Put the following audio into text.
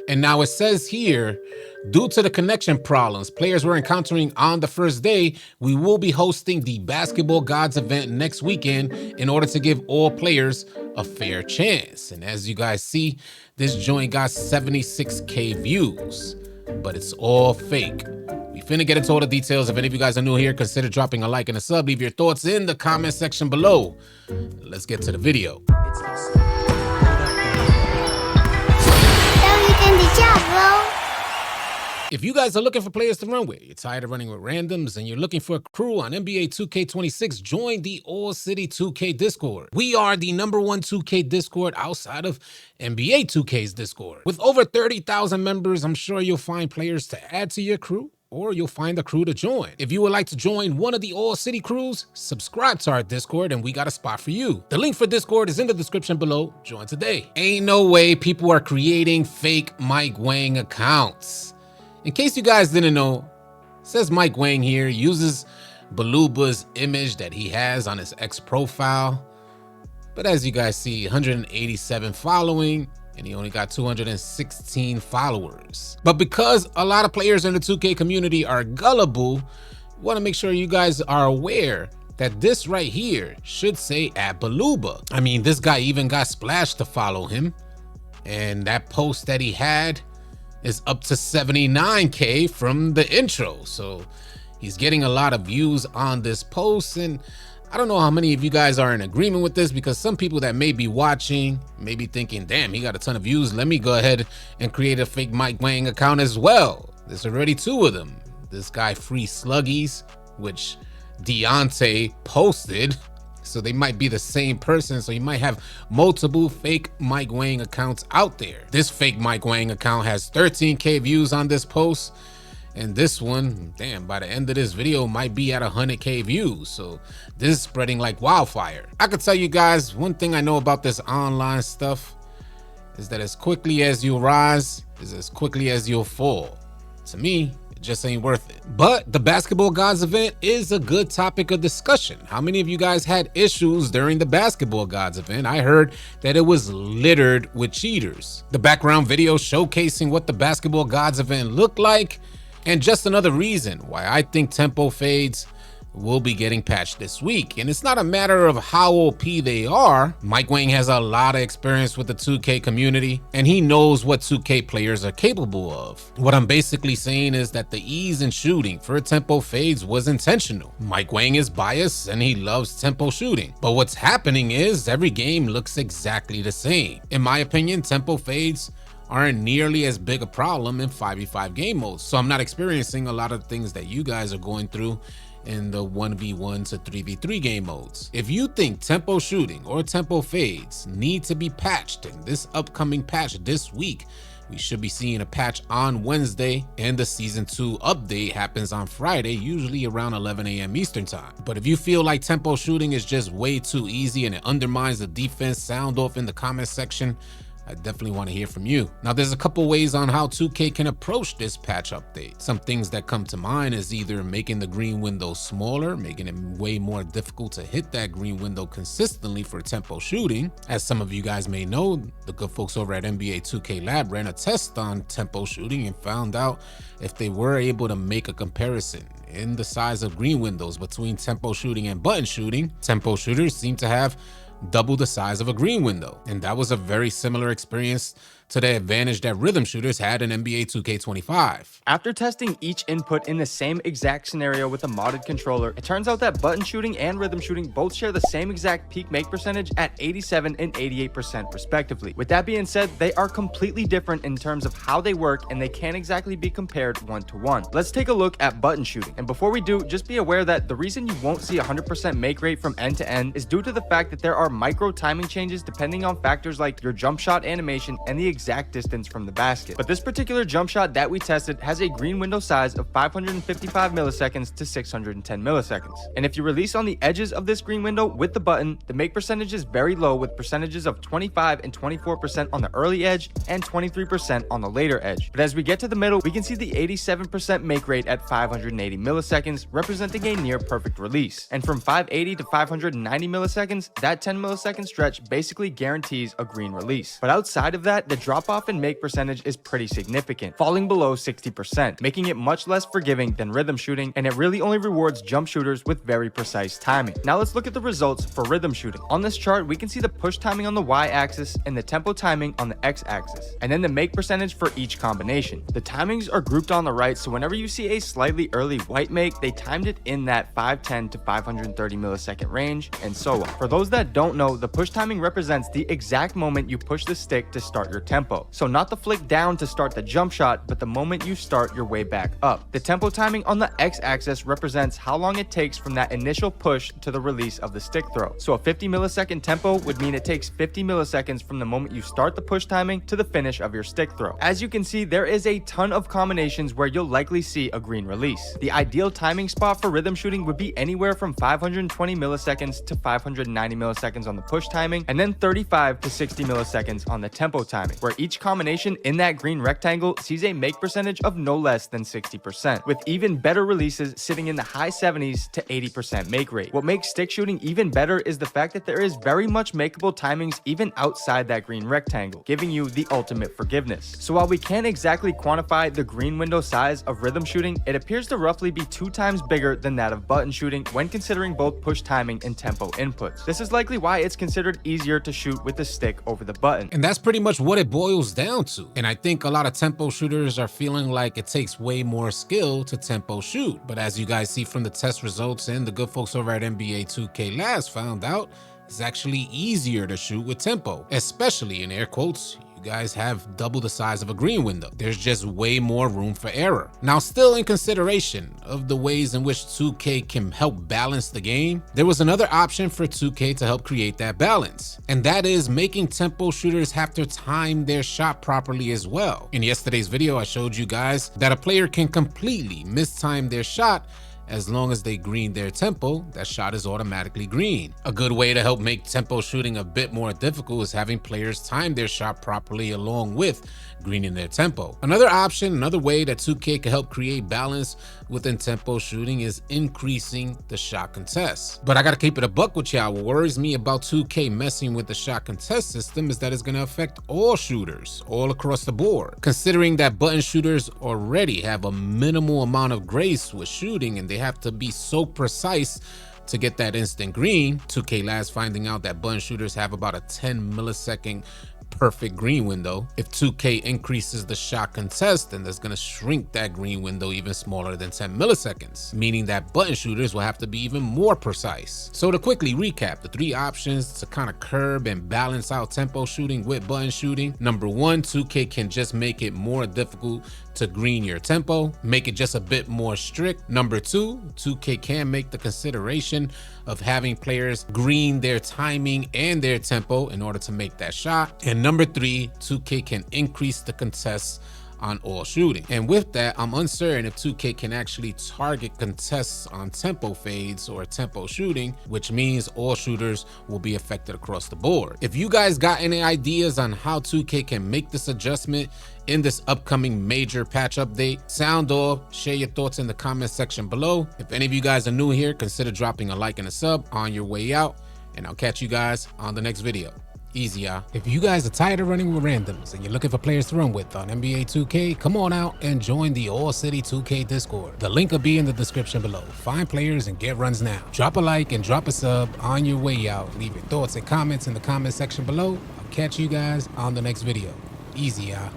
And now it says here, due to the connection problems players were encountering on the first day, we will be hosting the Basketball Godz event next weekend in order to give all players a fair chance. And as you guys see, this joint got 76K views, but it's all fake. We finna get into all the details. If any of you guys are new here, consider dropping a like and a sub. Leave your thoughts in the comment section below. Let's get to the video. If you guys are looking for players to run with, you're tired of running with randoms, and you're looking for a crew on NBA 2K26, join the AllCity 2K Discord. We are the #1 2K Discord outside of NBA 2K's Discord. With over 30,000 members, I'm sure you'll find players to add to your crew, or you'll find a crew to join. If you would like to join one of the AllCity crews, subscribe to our Discord and we got a spot for you. The link for Discord is in the description below. Join today. Ain't no way people are creating fake Mike Wang accounts. In case you guys didn't know, it says Mike Wang here uses Baluba's image that he has on his X profile. But as you guys see, 187 following, and he only got 216 followers. But because a lot of players in the 2K community are gullible, we want to make sure you guys are aware that this right here should say @Baluba. I mean, this guy even got Splash to follow him, and that post that he had is up to 79K from the intro. So he's getting a lot of views on this post, and I don't know how many of you guys are in agreement with this, because some people that may be watching may be thinking, damn, he got a ton of views, let me go ahead and create a fake Mike Wang account as well. There's already 2 of them. This guy Free Sluggies, which Deontay posted, so they might be the same person. So you might have multiple fake Mike Wang accounts out there. This fake Mike Wang account has 13K views on this post, and this one, damn, by the end of this video might be at 100K views. So this is spreading like wildfire. I could tell you guys, one thing I know about this online stuff is that as quickly as you rise is as quickly as you'll fall. To me, it just ain't worth it. But the Basketball Godz event is a good topic of discussion. How many of you guys had issues during the Basketball Godz event? I heard that it was littered with cheaters. The background video showcasing what the Basketball Godz event looked like, and just another reason why I think tempo fades will be getting patched this week. And it's not a matter of how OP they are. Mike Wang has a lot of experience with the 2K community, and he knows what 2K players are capable of. What I'm basically saying is that the ease in shooting for tempo fades was intentional. Mike Wang is biased and he loves tempo shooting. But what's happening is every game looks exactly the same. In my opinion, tempo fades aren't nearly as big a problem in 5v5 game modes. So I'm not experiencing a lot of things that you guys are going through in the 1v1 to 3v3 game modes. If you think tempo shooting or tempo fades need to be patched in this upcoming patch this week, we should be seeing a patch on Wednesday, and the Season 2 update happens on Friday, usually around 11 a.m. Eastern time. But if you feel like tempo shooting is just way too easy and it undermines the defense, sound off in the comment section. I definitely want to hear from you. Now, there's a couple ways on how 2K can approach this patch update. Some things that come to mind is either making the green window smaller, making it way more difficult to hit that green window consistently for tempo shooting. As some of you guys may know, the good folks over at NBA 2K Lab ran a test on tempo shooting and found out if they were able to make a comparison in the size of green windows between tempo shooting and button shooting, tempo shooters seem to have double the size of a green window. And that was a very similar experience to the advantage that rhythm shooters had in NBA 2K25. After testing each input in the same exact scenario with a modded controller, it turns out that button shooting and rhythm shooting both share the same exact peak make percentage at 87 and 88% respectively. With that being said, they are completely different in terms of how they work, and they can't exactly be compared one-to-one. Let's take a look at button shooting. And before we do, just be aware that the reason you won't see 100% make rate from end to end is due to the fact that there are micro timing changes depending on factors like your jump shot animation and the exact distance from the basket. But this particular jump shot that we tested has a green window size of 555 milliseconds to 610 milliseconds. And if you release on the edges of this green window with the button, the make percentage is very low, with percentages of 25 and 24% on the early edge and 23% on the later edge. But as we get to the middle, we can see the 87% make rate at 580 milliseconds, representing a near perfect release. And from 580 to 590 milliseconds, that 10 millisecond stretch basically guarantees a green release. But outside of that, the drop-off in make percentage is pretty significant, falling below 60%, making it much less forgiving than rhythm shooting, and it really only rewards jump shooters with very precise timing. Now let's look at the results for rhythm shooting. On this chart, we can see the push timing on the y-axis and the tempo timing on the x-axis, and then the make percentage for each combination. The timings are grouped on the right, so whenever you see a slightly early white make, they timed it in that 510 to 530 millisecond range, and so on. For those that don't know, the push timing represents the exact moment you push the stick to start your tempo. So not the flick down to start the jump shot, but the moment you start your way back up. The tempo timing on the x-axis represents how long it takes from that initial push to the release of the stick throw. So a 50 millisecond tempo would mean it takes 50 milliseconds from the moment you start the push timing to the finish of your stick throw. As you can see, there is a ton of combinations where you'll likely see a green release. The ideal timing spot for rhythm shooting would be anywhere from 520 milliseconds to 590 milliseconds on the push timing, and then 35 to 60 milliseconds on the tempo timing, where each combination in that green rectangle sees a make percentage of no less than 60%, with even better releases sitting in the high 70s to 80% make rate. What makes stick shooting even better is the fact that there is very much makeable timings even outside that green rectangle, giving you the ultimate forgiveness. So while we can't exactly quantify the green window size of rhythm shooting, it appears to roughly be 2 times bigger than that of button shooting when considering both push timing and tempo inputs. This is likely why it's considered easier to shoot with the stick over the button. And that's pretty much what it boils down to. And I think a lot of tempo shooters are feeling like it takes way more skill to tempo shoot. But as you guys see from the test results and the good folks over at NBA 2K Labs found out, it's actually easier to shoot with tempo, especially in air quotes. You guys have double the size of a green window. There's just way more room for error. Now, still in consideration of the ways in which 2K can help balance the game, there was another option for 2K to help create that balance, and that is making tempo shooters have to time their shot properly as well. In yesterday's video, I showed you guys that a player can completely mistime their shot. As long as they green their tempo, that shot is automatically green. A good way to help make tempo shooting a bit more difficult is having players time their shot properly along with greening their tempo. Another option, another way that 2K can help create balance within tempo shooting is increasing the shot contests. But I gotta keep it a buck with y'all. What worries me about 2K messing with the shot contest system is that it's gonna affect all shooters all across the board. Considering that button shooters already have a minimal amount of grace with shooting and they have to be so precise to get that instant green, 2K Labs finding out that button shooters have about a 10 millisecond perfect green window. If 2K increases the shot contest, then that's going to shrink that green window even smaller than 10 milliseconds, meaning that button shooters will have to be even more precise. So to quickly recap the 3 options to kind of curb and balance out tempo shooting with button shooting. Number 1, 2K can just make it more difficult to green your tempo, make it just a bit more strict. Number 2, 2K can make the consideration of having players green their timing and their tempo in order to make that shot. And number 3, 2K can increase the contests on all shooting. And with that, I'm uncertain if 2K can actually target contests on tempo fades or tempo shooting, which means all shooters will be affected across the board. If you guys got any ideas on how 2K can make this adjustment in this upcoming major patch update, sound off, share your thoughts in the comment section below. If any of you guys are new here, consider dropping a like and a sub on your way out, and I'll catch you guys on the next video. Easy, y'all. If you guys are tired of running with randoms and you're looking for players to run with on NBA 2K, come on out and join the AllCity 2K Discord. The link will be in the description below. Find players and get runs now. Drop a like and drop a sub on your way out. Leave your thoughts and comments in the comment section below. I'll catch you guys on the next video. Easy, y'all.